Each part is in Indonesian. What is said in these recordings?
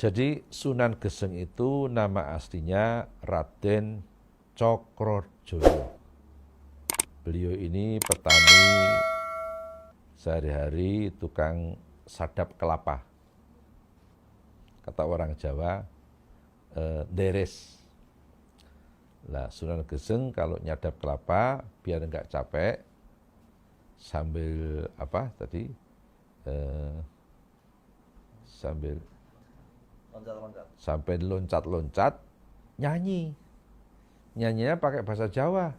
Jadi Sunan Geseng itu nama aslinya Raden Cokrojoyo. Beliau ini petani sehari-hari tukang sadap kelapa. Kata orang Jawa, deres. Nah, Sunan Geseng kalau nyadap kelapa biar enggak capek sambil apa tadi? Sambil sampai loncat-loncat nyanyi. Nyanyinya pakai bahasa Jawa.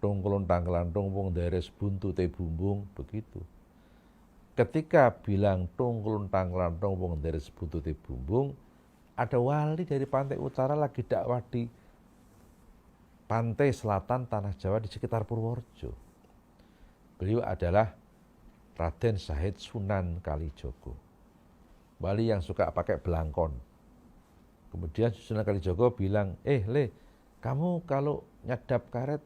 Tungkulun tangkelantung wong deres buntute bumbung, begitu. Ketika bilang tungkulun tangkelantung wong deres buntute bumbung, ada wali dari pantai utara lagi dakwah di pantai selatan tanah Jawa di sekitar Purworejo. Beliau adalah Raden Syahid Sunan Kalijogo. Wali yang suka pakai belangkon. Kemudian Sunan Kalijogo bilang, Le, kamu kalau nyadap karet,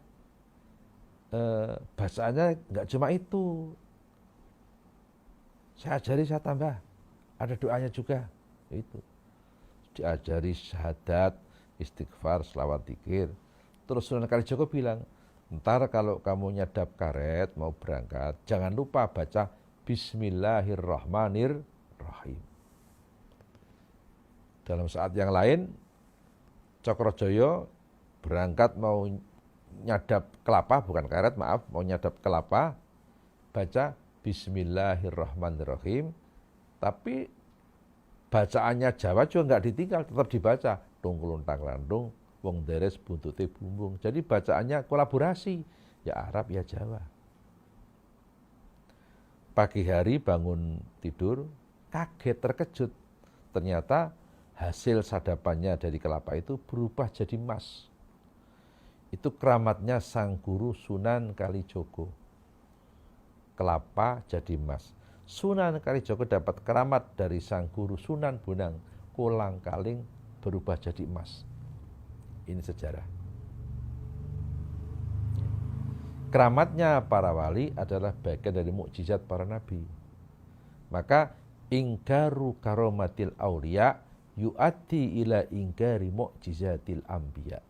bacaannya nggak cuma itu. Saya ajari, saya tambah. Ada doanya juga. Itu. Diajari syahadat, istighfar, selawat dzikir. Terus Sunan Kalijogo bilang, ntar kalau kamu nyadap karet, mau berangkat, jangan lupa baca Bismillahirrahmanirrahim. Dalam saat yang lain, Cokrojoyo berangkat mau nyadap kelapa, bukan karet, maaf, mau nyadap kelapa, baca Bismillahirrahmanirrahim, tapi bacaannya Jawa juga nggak ditinggal, tetap dibaca. Tungkulun tangkelantung, wong deres buntute bumbung. Jadi bacaannya kolaborasi, ya Arab, ya Jawa. Pagi hari bangun tidur, kaget, terkejut. Ternyata hasil sadapannya dari kelapa itu berubah jadi emas. Itu keramatnya sang guru Sunan Kalijogo. Kelapa jadi emas. Sunan Kalijogo dapat keramat dari sang guru Sunan Bonang, kolang kaling berubah jadi emas. Ini sejarah. Keramatnya para wali adalah bagian dari mukjizat para nabi. Maka ingkaru karomatil auliya yu'addi ila ingkari mu'jizatil anbiya.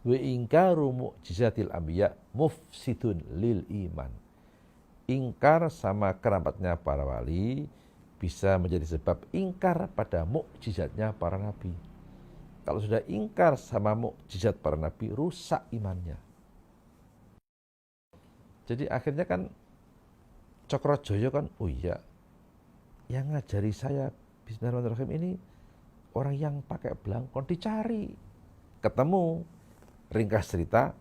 Wa ingkaru mu'jizatil anbiya mufsidun lil iman. Ingkar sama keramatnya para wali bisa menjadi sebab ingkar pada mukjizatnya para nabi. Kalau sudah ingkar sama mukjizat para nabi, rusak imannya. Jadi akhirnya kan Cokrojoyo kan, oh iya, yang ngajari saya Bismillahirrahmanirrahim ini orang yang pakai belangkon, dicari, ketemu. Ringkas cerita,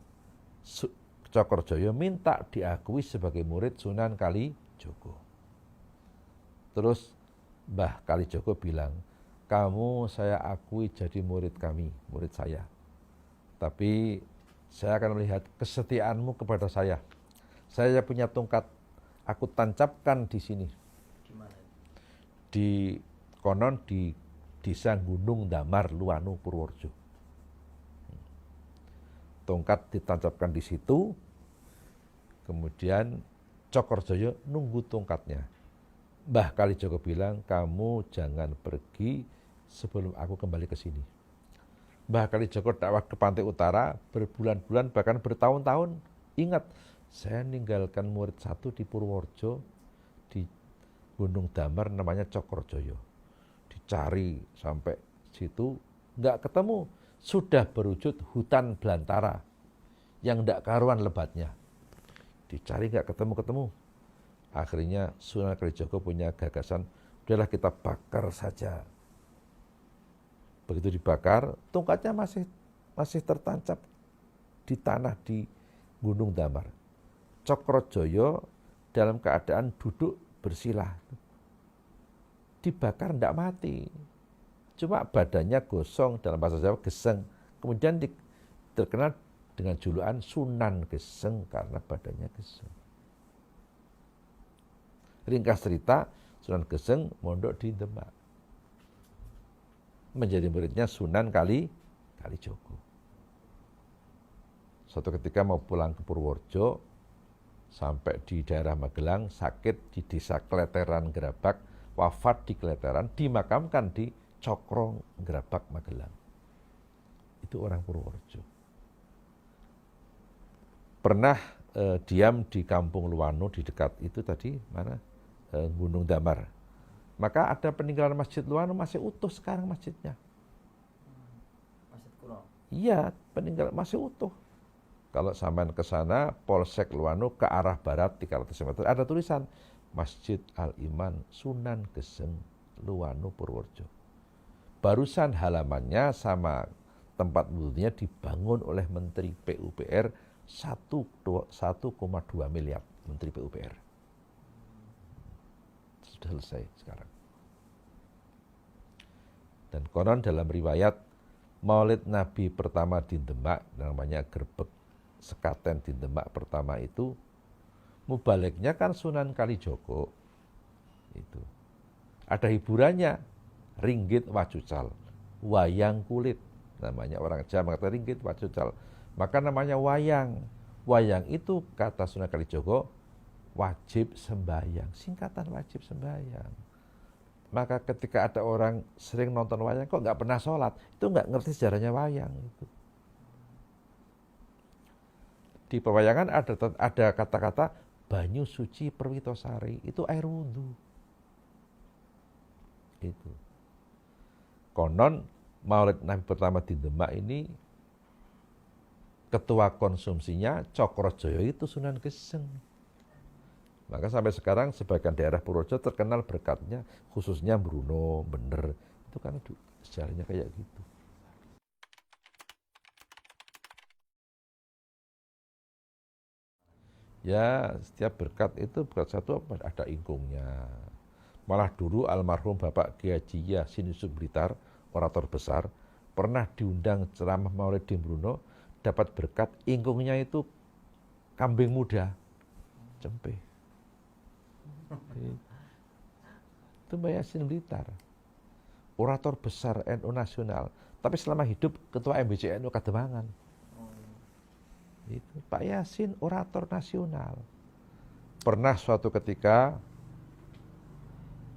Cokrojoyo minta diakui sebagai murid Sunan Kalijogo. Terus Mbah Kalijogo bilang, kamu saya akui jadi murid kami, murid saya. Tapi saya akan melihat kesetiaanmu kepada saya. Saya punya tongkat, aku tancapkan di sini. Gimana? Di konon di Desa Gunung Damar, Luanu, Purworejo. Tongkat ditancapkan di situ, kemudian Cokrojoyo nunggu tongkatnya. Mbah Kalijogo bilang, kamu jangan pergi sebelum aku kembali ke sini. Mbah Kalijogo dakwah ke pantai utara berbulan-bulan bahkan bertahun-tahun. Ingat, saya ninggalkan murid satu di Purworejo, di Gunung Damar namanya Cokrojoyo. Dicari sampai situ, nggak ketemu. Sudah berwujud hutan belantara yang nggak karuan lebatnya. Dicari nggak ketemu-ketemu. Akhirnya Sunan Kalijogo punya gagasan, udahlah kita bakar saja. Begitu dibakar, tongkatnya masih tertancap di tanah di Gunung Damar. Cokrojoyo dalam keadaan duduk bersila. Dibakar ndak mati. Cuma badannya gosong, dalam bahasa Jawa geseng. Kemudian terkenal dengan julukan Sunan Geseng karena badannya geseng. Ringkas cerita, Sunan Geseng mondok di Demak. Menjadi muridnya Sunan Kalijogo. Suatu ketika mau pulang ke Purworejo, sampai di daerah Magelang, sakit di desa Kleteran Gerabak, wafat di Kleteran, dimakamkan di Cokro Ngrabak Magelang. Itu orang Purworejo. Pernah diam di Kampung Luwano di dekat itu tadi mana Gunung Damar. Maka ada peninggalan Masjid Luwano masih utuh sekarang masjidnya. Masjid kuno. Iya, peninggalan masih utuh. Kalau sampai ke sana, Polsek Luwano ke arah barat 300 meter ada tulisan Masjid Al-Iman Sunan Geseng Luwano Purworejo. Barusan halamannya sama tempat wudhunya dibangun oleh Menteri PUPR 1,2 miliar Menteri PUPR. Sudah selesai sekarang. Dan konon dalam riwayat Maulid Nabi pertama di Demak, namanya Gerbek Sekaten di Demak pertama itu, mubaliknya kan Sunan Kalijogo. Itu. Ada hiburannya, ringgit wacucal, wayang kulit. Namanya orang Jawa mengatakan ringgit wacucal. Maka namanya wayang. Wayang itu kata Sunan Kalijogo wajib sembahyang, singkatan wajib sembahyang. Maka ketika ada orang sering nonton wayang kok nggak pernah sholat, itu nggak ngerti sejarahnya wayang. Itu. Di pewayangan ada kata-kata banyu suci Perwitosari, itu air wudhu. Itu. Konon Maulid Nabi pertama di Demak ini ketua konsumsinya Cokrojoyo itu Sunan Geseng. Maka sampai sekarang sebagian daerah Purworejo terkenal berkatnya, khususnya Bruno, Bener, itu kan sejarahnya kayak gitu. Ya, setiap berkat itu berkat satu ada ingkungnya. Malah dulu almarhum Bapak Kiai Haji Yasin Yusuf Blitar, orator besar, pernah diundang ceramah Maulid di Bruno, dapat berkat ingkungnya itu kambing muda, cempe. Itu Mbak Yasin Blitar, orator besar NU nasional, tapi selama hidup ketua MBC NU Kademangan. Itu Pak Yasin orator nasional. Pernah suatu ketika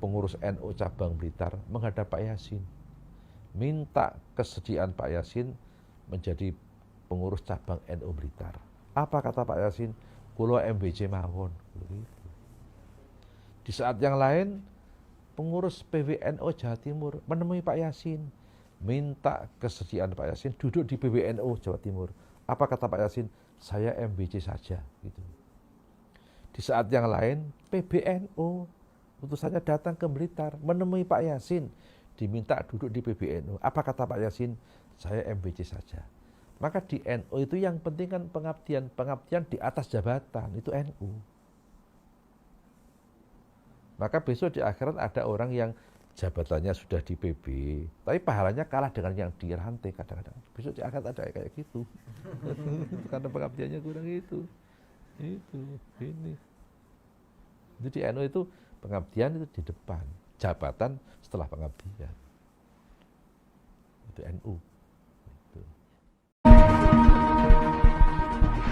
pengurus NU cabang Blitar menghadap Pak Yasin, minta kesediaan Pak Yasin menjadi pengurus cabang NU Blitar. Apa kata Pak Yasin? Kulo MBC mawon. Di saat yang lain, pengurus PWNU Jawa Timur menemui Pak Yasin, minta kesediaan Pak Yasin duduk di PWNU Jawa Timur. Apa kata Pak Yasin? Saya MBC saja. Gitu. Di saat yang lain, PBNU utusannya datang ke Blitar menemui Pak Yasin, diminta duduk di PBNU. Apa kata Pak Yasin? Saya MBC saja. Maka di NU itu yang penting kan pengabdian, pengabdian di atas jabatan, itu NU. Maka besok di akhirat ada orang yang jabatannya sudah di PB, tapi pahalanya kalah dengan yang di rantai kadang-kadang. Besok di akhirat ada kayak gitu. Karena pengabdiannya kurang itu. Itu, ini. Jadi NU itu pengabdian itu di depan, jabatan setelah pengabdian. Itu NU.